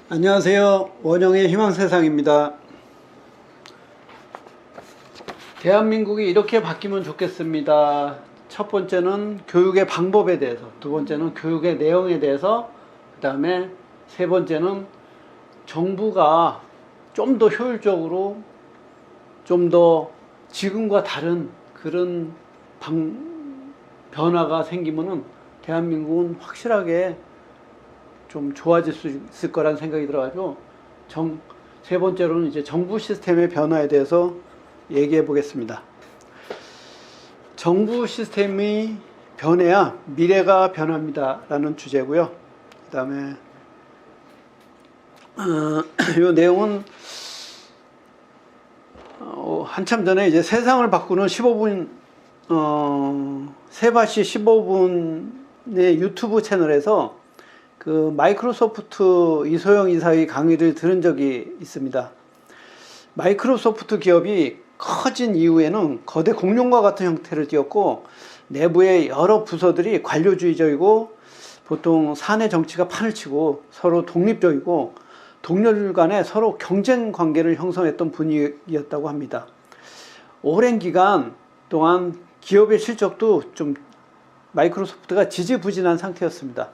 안녕하세요. 원영의 희망세상입니다. 대한민국이 이렇게 바뀌면 좋겠습니다. 첫 번째는 교육의 방법에 대해서, 두 번째는 교육의 내용에 대해서, 그 다음에 세 번째는 정부가 좀 더 효율적으로, 좀 더 지금과 다른 그런 변화가 생기면은 대한민국은 확실하게 좀 좋아질 수 있을 거라는 생각이 들어가지고 세 번째로는 이제 정부 시스템의 변화에 대해서 얘기해 보겠습니다. 정부 시스템이 변해야 미래가 변합니다 라는 주제고요. 그 다음에 이 내용은 한참 전에 이제 세상을 바꾸는 15분 세바시 15분의 유튜브 채널에서 그 마이크로소프트 이소영 이사의 강의를 들은 적이 있습니다. 마이크로소프트 기업이 커진 이후에는 거대 공룡과 같은 형태를 띠었고, 내부의 여러 부서들이 관료주의적이고 보통 사내 정치가 판을 치고 서로 독립적이고 동료들 간에 서로 경쟁 관계를 형성했던 분위기였다고 합니다. 오랜 기간 동안 기업의 실적도 좀 마이크로소프트가 지지부진한 상태였습니다.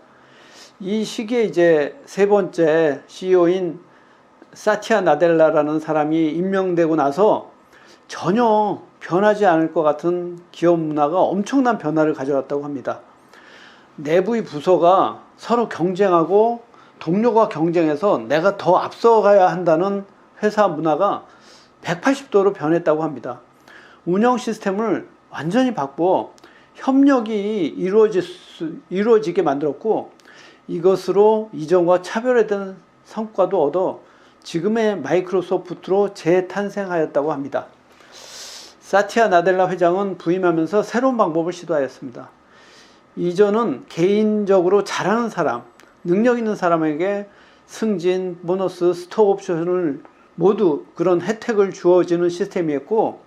이 시기에 이제 세 번째 CEO인 사티아 나델라라는 사람이 임명되고 나서 전혀 변하지 않을 것 같은 기업 문화가 엄청난 변화를 가져왔다고 합니다. 내부의 부서가 서로 경쟁하고 동료가 경쟁해서 내가 더 앞서가야 한다는 회사 문화가 180도로 변했다고 합니다. 운영 시스템을 완전히 바꾸어 협력이 이루어지게 만들었고, 이것으로 이전과 차별화된 성과도 얻어 지금의 마이크로소프트로 재탄생하였다고 합니다. 사티아 나델라 회장은 부임하면서 새로운 방법을 시도하였습니다. 이전은 개인적으로 잘하는 사람, 능력 있는 사람에게 승진, 보너스, 스톡 옵션을 모두 그런 혜택을 주어지는 시스템이었고,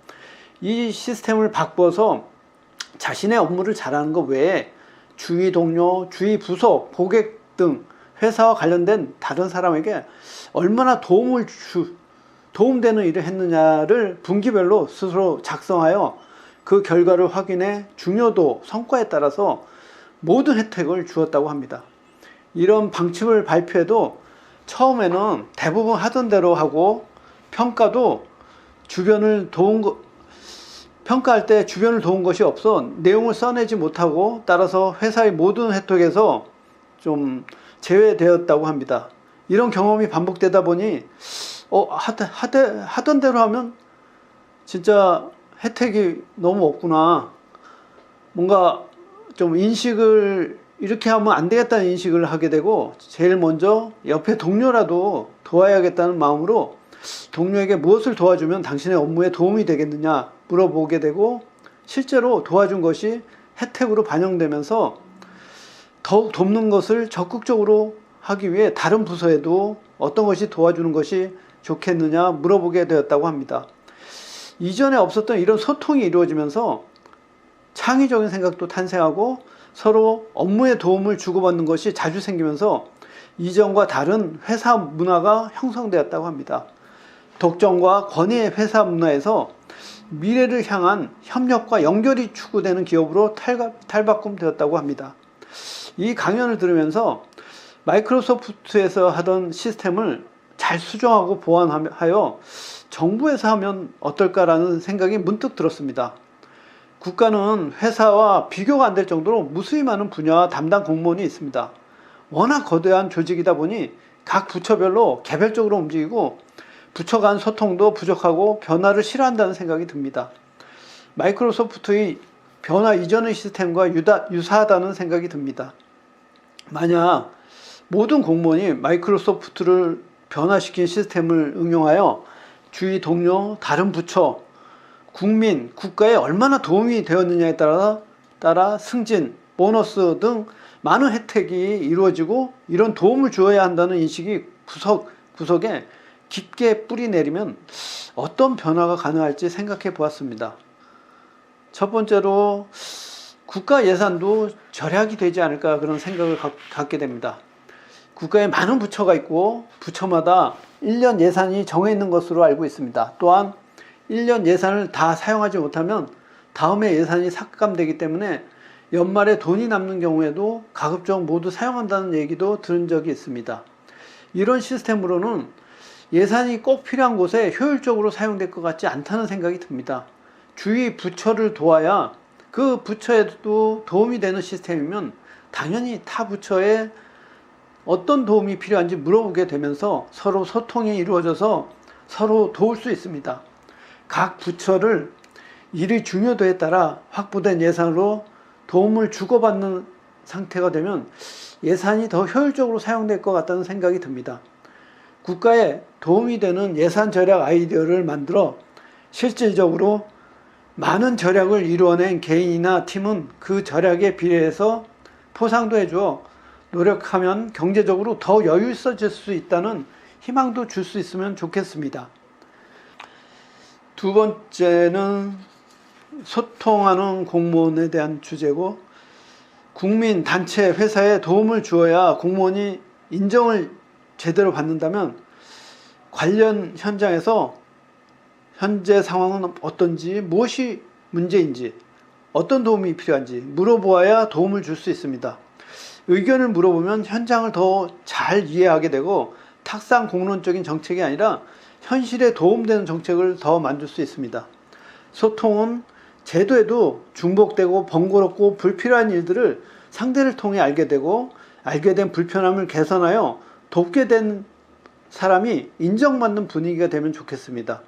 이 시스템을 바꿔서 자신의 업무를 잘하는 것 외에 주위 동료, 주위 부서, 고객 등 회사와 관련된 다른 사람에게 얼마나 도움되는 일을 했느냐를 분기별로 스스로 작성하여 그 결과를 확인해 중요도, 성과에 따라서 모든 혜택을 주었다고 합니다. 이런 방침을 발표해도 처음에는 대부분 하던 대로 하고, 평가할 때 주변을 도운 것이 없어 내용을 써내지 못하고, 따라서 회사의 모든 혜택에서 좀 제외되었다고 합니다. 이런 경험이 반복되다 보니 하던 대로 하면 진짜 혜택이 너무 없구나, 뭔가 좀 인식을 이렇게 하면 안 되겠다는 인식을 하게 되고, 제일 먼저 옆에 동료라도 도와야겠다는 마음으로 동료에게 무엇을 도와주면 당신의 업무에 도움이 되겠느냐 물어보게 되고, 실제로 도와준 것이 혜택으로 반영되면서 더욱 돕는 것을 적극적으로 하기 위해 다른 부서에도 어떤 것이 도와주는 것이 좋겠느냐 물어보게 되었다고 합니다. 이전에 없었던 이런 소통이 이루어지면서 창의적인 생각도 탄생하고 서로 업무에 도움을 주고받는 것이 자주 생기면서 이전과 다른 회사 문화가 형성되었다고 합니다. 독점과 권위의 회사 문화에서 미래를 향한 협력과 연결이 추구되는 기업으로 탈바꿈되었다고 합니다. 이 강연을 들으면서 마이크로소프트에서 하던 시스템을 잘 수정하고 보완하여 정부에서 하면 어떨까라는 생각이 문득 들었습니다. 국가는 회사와 비교가 안 될 정도로 무수히 많은 분야와 담당 공무원이 있습니다. 워낙 거대한 조직이다 보니 각 부처별로 개별적으로 움직이고 부처 간 소통도 부족하고 변화를 싫어한다는 생각이 듭니다. 마이크로소프트의 변화 이전의 시스템과 유사하다는 생각이 듭니다. 만약 모든 공무원이 마이크로소프트를 변화시킨 시스템을 응용하여 주위 동료, 다른 부처, 국민, 국가에 얼마나 도움이 되었느냐에 따라 승진, 보너스 등 많은 혜택이 이루어지고, 이런 도움을 주어야 한다는 인식이 구석에 깊게 뿌리 내리면 어떤 변화가 가능할지 생각해 보았습니다. 첫 번째로 국가 예산도 절약이 되지 않을까, 그런 생각을 갖게 됩니다. 국가에 많은 부처가 있고 부처마다 1년 예산이 정해 있는 것으로 알고 있습니다. 또한 1년 예산을 다 사용하지 못하면 다음에 예산이 삭감되기 때문에 연말에 돈이 남는 경우에도 가급적 모두 사용한다는 얘기도 들은 적이 있습니다. 이런 시스템으로는 예산이 꼭 필요한 곳에 효율적으로 사용될 것 같지 않다는 생각이 듭니다. 주위 부처를 도와야 그 부처에도 도움이 되는 시스템이면 당연히 타 부처에 어떤 도움이 필요한지 물어보게 되면서 서로 소통이 이루어져서 서로 도울 수 있습니다. 각 부처를 일의 중요도에 따라 확보된 예산으로 도움을 주고받는 상태가 되면 예산이 더 효율적으로 사용될 것 같다는 생각이 듭니다. 국가에 도움이 되는 예산 절약 아이디어를 만들어 실질적으로 많은 절약을 이루어낸 개인이나 팀은 그 절약에 비례해서 포상도 해주어 노력하면 경제적으로 더 여유 있어질 수 있다는 희망도 줄 수 있으면 좋겠습니다. 두 번째는 소통하는 공무원에 대한 주제고, 국민, 단체, 회사에 도움을 주어야 공무원이 인정을 제대로 받는다면 관련 현장에서 현재 상황은 어떤지, 무엇이 문제인지, 어떤 도움이 필요한지 물어보아야 도움을 줄 수 있습니다. 의견을 물어보면 현장을 더 잘 이해하게 되고 탁상 공론적인 정책이 아니라 현실에 도움되는 정책을 더 만들 수 있습니다. 소통은 제도에도 중복되고 번거롭고 불필요한 일들을 상대를 통해 알게 되고 알게 된 불편함을 개선하여 돕게 된 사람이 인정받는 분위기가 되면 좋겠습니다.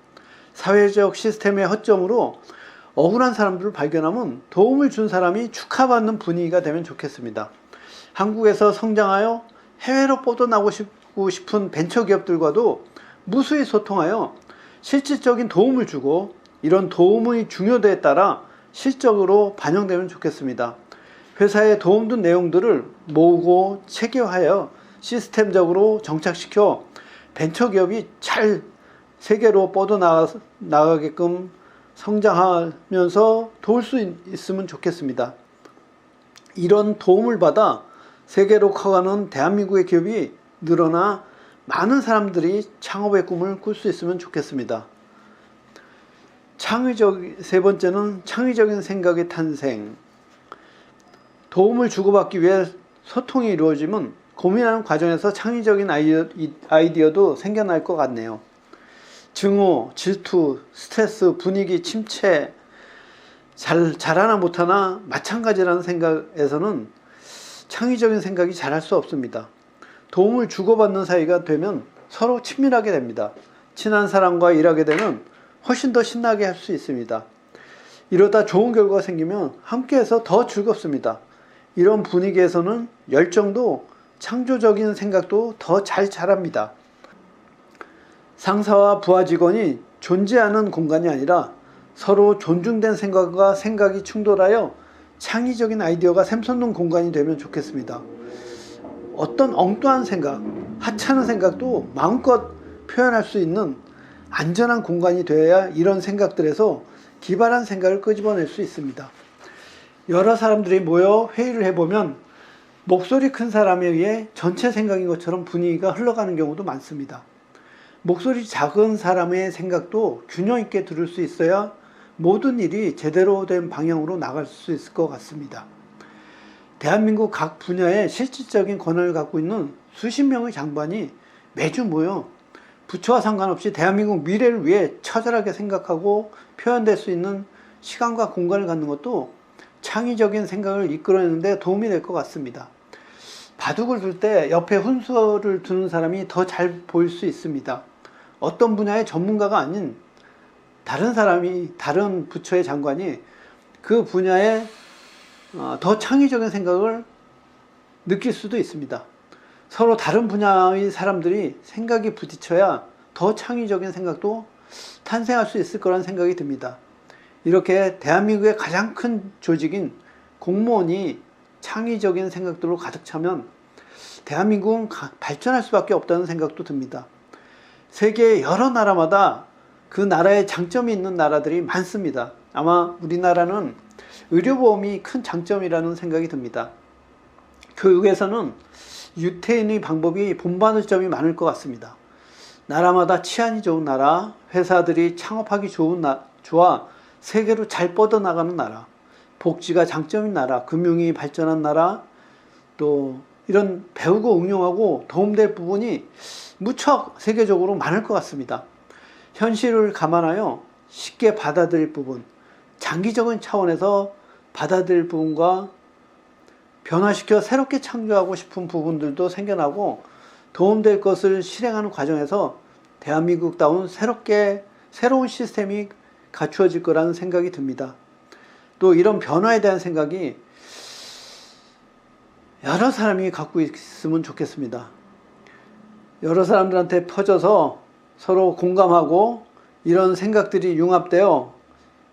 사회적 시스템의 허점으로 억울한 사람들을 발견하면 도움을 준 사람이 축하받는 분위기가 되면 좋겠습니다. 한국에서 성장하여 해외로 뻗어나고 싶은 벤처기업들과도 무수히 소통하여 실질적인 도움을 주고 이런 도움의 중요도에 따라 실적으로 반영되면 좋겠습니다. 회사에 도움된 내용들을 모으고 체계화하여 시스템적으로 정착시켜 벤처기업이 잘 세계로 뻗어나가게끔 성장하면서 도울 수 있으면 좋겠습니다. 이런 도움을 받아 세계로 커가는 대한민국의 기업이 늘어나 많은 사람들이 창업의 꿈을 꿀 수 있으면 좋겠습니다. 세 번째는 창의적인 생각의 탄생. 도움을 주고받기 위해 소통이 이루어지면 고민하는 과정에서 창의적인 아이디어도 생겨날 것 같네요. 증오, 질투, 스트레스, 분위기, 침체, 잘하나 못하나 마찬가지라는 생각에서는 창의적인 생각이 잘할 수 없습니다. 도움을 주고받는 사이가 되면 서로 친밀하게 됩니다. 친한 사람과 일하게 되면 훨씬 더 신나게 할 수 있습니다. 이러다 좋은 결과가 생기면 함께해서 더 즐겁습니다. 이런 분위기에서는 열정도 창조적인 생각도 더 잘 자랍니다. 상사와 부하 직원이 존재하는 공간이 아니라 서로 존중된 생각과 생각이 충돌하여 창의적인 아이디어가 샘솟는 공간이 되면 좋겠습니다. 어떤 엉뚱한 생각, 하찮은 생각도 마음껏 표현할 수 있는 안전한 공간이 되어야 이런 생각들에서 기발한 생각을 끄집어낼 수 있습니다. 여러 사람들이 모여 회의를 해보면 목소리 큰 사람에 의해 전체 생각인 것처럼 분위기가 흘러가는 경우도 많습니다. 목소리 작은 사람의 생각도 균형 있게 들을 수 있어야 모든 일이 제대로 된 방향으로 나갈 수 있을 것 같습니다. 대한민국 각 분야에 실질적인 권한을 갖고 있는 수십 명의 장관이 매주 모여 부처와 상관없이 대한민국 미래를 위해 처절하게 생각하고 표현될 수 있는 시간과 공간을 갖는 것도 창의적인 생각을 이끌어내는 데 도움이 될 것 같습니다. 바둑을 둘 때 옆에 훈수를 두는 사람이 더 잘 보일 수 있습니다. 어떤 분야의 전문가가 아닌 다른 사람이, 다른 부처의 장관이 그 분야에 더 창의적인 생각을 느낄 수도 있습니다. 서로 다른 분야의 사람들이 생각이 부딪혀야 더 창의적인 생각도 탄생할 수 있을 거라는 생각이 듭니다. 이렇게 대한민국의 가장 큰 조직인 공무원이 창의적인 생각들로 가득 차면 대한민국은 발전할 수밖에 없다는 생각도 듭니다. 세계 여러 나라마다 그 나라에 장점이 있는 나라들이 많습니다. 아마 우리나라는 의료보험이 큰 장점이라는 생각이 듭니다. 교육에서는 유태인의 방법이 본받을 점이 많을 것 같습니다. 나라마다 치안이 좋은 나라, 회사들이 창업하기 좋아 세계로 잘 뻗어나가는 나라, 복지가 장점인 나라, 금융이 발전한 나라, 또 이런 배우고 응용하고 도움될 부분이 무척 세계적으로 많을 것 같습니다. 현실을 감안하여 쉽게 받아들일 부분, 장기적인 차원에서 받아들일 부분과 변화시켜 새롭게 창조하고 싶은 부분들도 생겨나고 도움될 것을 실행하는 과정에서 대한민국다운 새로운 시스템이 갖추어질 거라는 생각이 듭니다. 또 이런 변화에 대한 생각이 여러 사람이 갖고 있으면 좋겠습니다. 여러 사람들한테 퍼져서 서로 공감하고 이런 생각들이 융합되어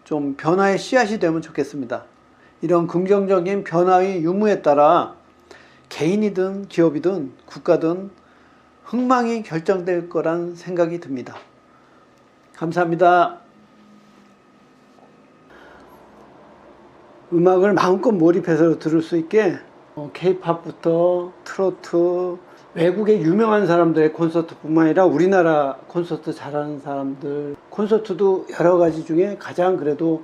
좀 변화의 씨앗이 되면 좋겠습니다. 이런 긍정적인 변화의 유무에 따라 개인이든 기업이든 국가든 흥망이 결정될 거란 생각이 듭니다. 감사합니다. 음악을 마음껏 몰입해서 들을 수 있게 K-팝부터 트로트, 외국의 유명한 사람들의 콘서트뿐만 아니라 우리나라 콘서트 잘하는 사람들 콘서트도 여러 가지 중에 가장 그래도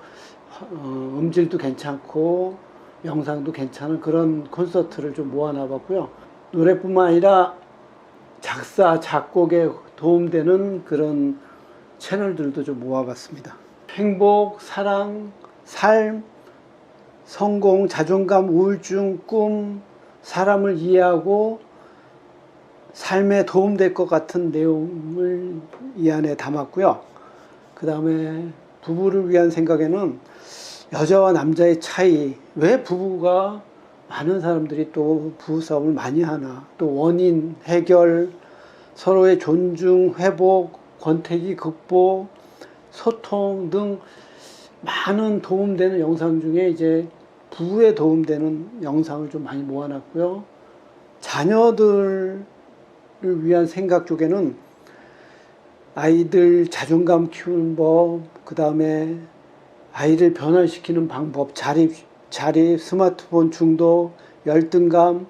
음질도 괜찮고 영상도 괜찮은 그런 콘서트를 좀 모아놔 봤고요. 노래뿐만 아니라 작사, 작곡에 도움되는 그런 채널들도 좀 모아봤습니다. 행복, 사랑, 삶, 성공, 자존감, 우울증, 꿈, 사람을 이해하고 삶에 도움될 것 같은 내용을 이 안에 담았고요. 그 다음에 부부를 위한 생각에는 여자와 남자의 차이, 왜 부부가 많은 사람들이 또 부부싸움을 많이 하나, 또 원인, 해결, 서로의 존중, 회복, 권태기 극복, 소통 등 많은 도움되는 영상 중에 이제 부부에 도움되는 영상을 좀 많이 모아놨고요. 자녀들을 위한 생각 쪽에는 아이들 자존감 키우는 법, 그 다음에 아이를 변화시키는 방법, 자립, 스마트폰 중독, 열등감,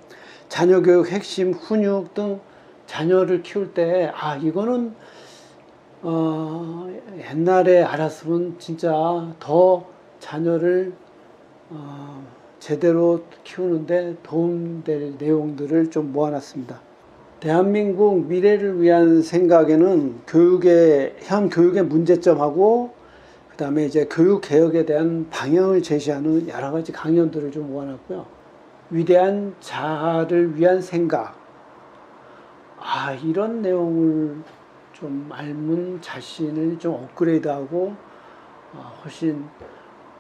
자녀교육 핵심, 훈육 등 자녀를 키울 때 이거는 옛날에 알았으면 진짜 더 자녀를 제대로 키우는데 도움될 내용들을 좀 모아놨습니다. 대한민국 미래를 위한 생각에는 현 교육의 문제점하고 그 다음에 이제 교육 개혁에 대한 방향을 제시하는 여러 가지 강연들을 좀 모아놨고요. 위대한 자아를 위한 생각. 이런 내용을 좀 알면 자신을 좀 업그레이드하고 훨씬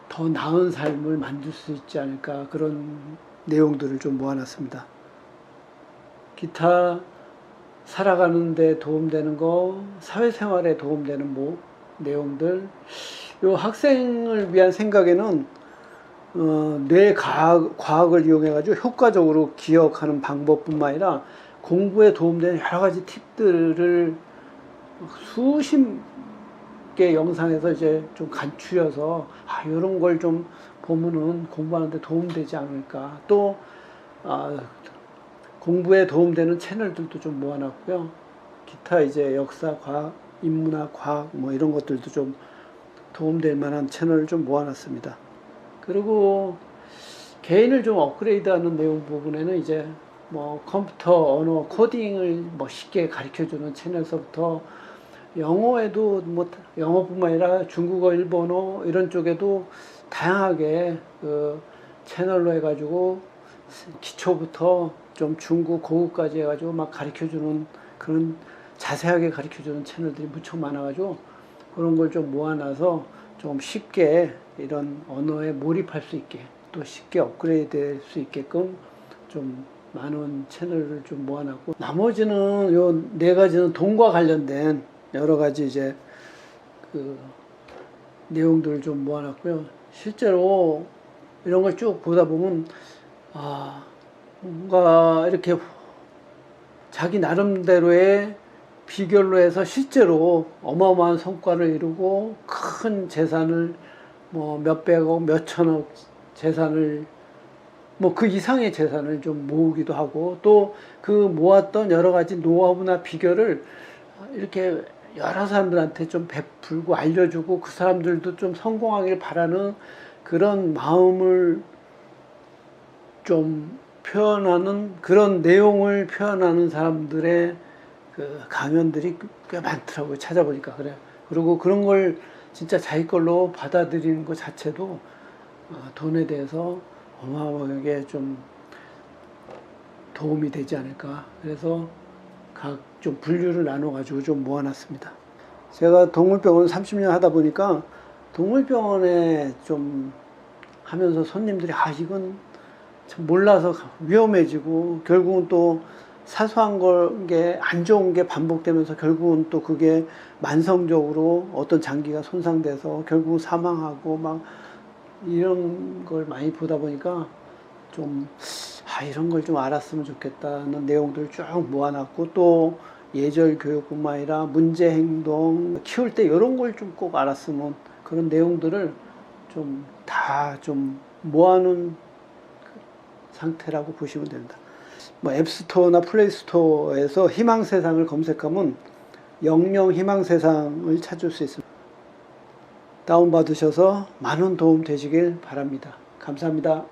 더 나은 삶을 만들 수 있지 않을까, 그런 내용들을 좀 모아놨습니다. 기타 살아가는 데 도움되는 거, 사회생활에 도움되는 내용들, 요 학생을 위한 생각에는 뇌 과학을 이용해 가지고 효과적으로 기억하는 방법뿐만 아니라 공부에 도움되는 여러 가지 팁들을 수십 개 영상에서 이제 좀 간추려서 이런 걸 좀 보면은 공부하는데 도움되지 않을까. 또 공부에 도움되는 채널들도 좀 모아놨고요. 기타 이제 역사, 과학, 인문학, 과학 이런 것들도 좀 도움될 만한 채널을 좀 모아놨습니다. 그리고 개인을 좀 업그레이드하는 내용 부분에는 이제 컴퓨터 언어 코딩을 쉽게 가르쳐주는 채널서부터 영어에도 영어뿐만 아니라 중국어, 일본어 이런 쪽에도 다양하게 그 채널로 해가지고 기초부터 좀 중국 고급까지 해가지고 막 가르쳐주는 그런 자세하게 가르쳐주는 채널들이 무척 많아가지고 그런 걸 좀 모아놔서 좀 쉽게 이런 언어에 몰입할 수 있게 또 쉽게 업그레이드 될 수 있게끔 좀 많은 채널을 좀 모아놨고, 나머지는 요 4가지는 돈과 관련된 여러 가지 이제 그 내용들을 좀 모아놨고요. 실제로 이런 걸 쭉 보다 보면 뭔가 이렇게 자기 나름대로의 비결로 해서 실제로 어마어마한 성과를 이루고 큰 재산을 몇백억, 몇천억 재산을 뭐 그 이상의 재산을 좀 모으기도 하고 또 그 모았던 여러 가지 노하우나 비결을 이렇게 여러 사람들한테 좀 베풀고 알려주고 그 사람들도 좀 성공하길 바라는 그런 마음을 좀 표현하는 그런 내용을 표현하는 사람들의 그 강연들이 꽤 많더라고요. 찾아보니까 그래요. 그리고 그런 걸 진짜 자기 걸로 받아들이는 것 자체도 돈에 대해서 어마어마하게 좀 도움이 되지 않을까. 그래서 각 좀 분류를 나눠가지고 좀 모아놨습니다. 제가 동물병원을 30년 하다 보니까 동물병원에 좀 하면서 손님들이 이건 참 몰라서 위험해지고 결국은 또 사소한 게 안 좋은 게 반복되면서 결국은 또 그게 만성적으로 어떤 장기가 손상돼서 결국 사망하고 막 이런 걸 많이 보다 보니까 좀 이런 걸 좀 알았으면 좋겠다는 내용들을 쭉 모아놨고 또 예절 교육뿐만 아니라 문제 행동 키울 때 이런 걸 좀 꼭 알았으면 그런 내용들을 좀 다 좀 모아놓은 상태라고 보시면 됩니다. 뭐 앱스토어나 플레이스토어에서 희망세상을 검색하면 영영 희망세상을 찾을 수 있습니다. 다운받으셔서 많은 도움 되시길 바랍니다. 감사합니다.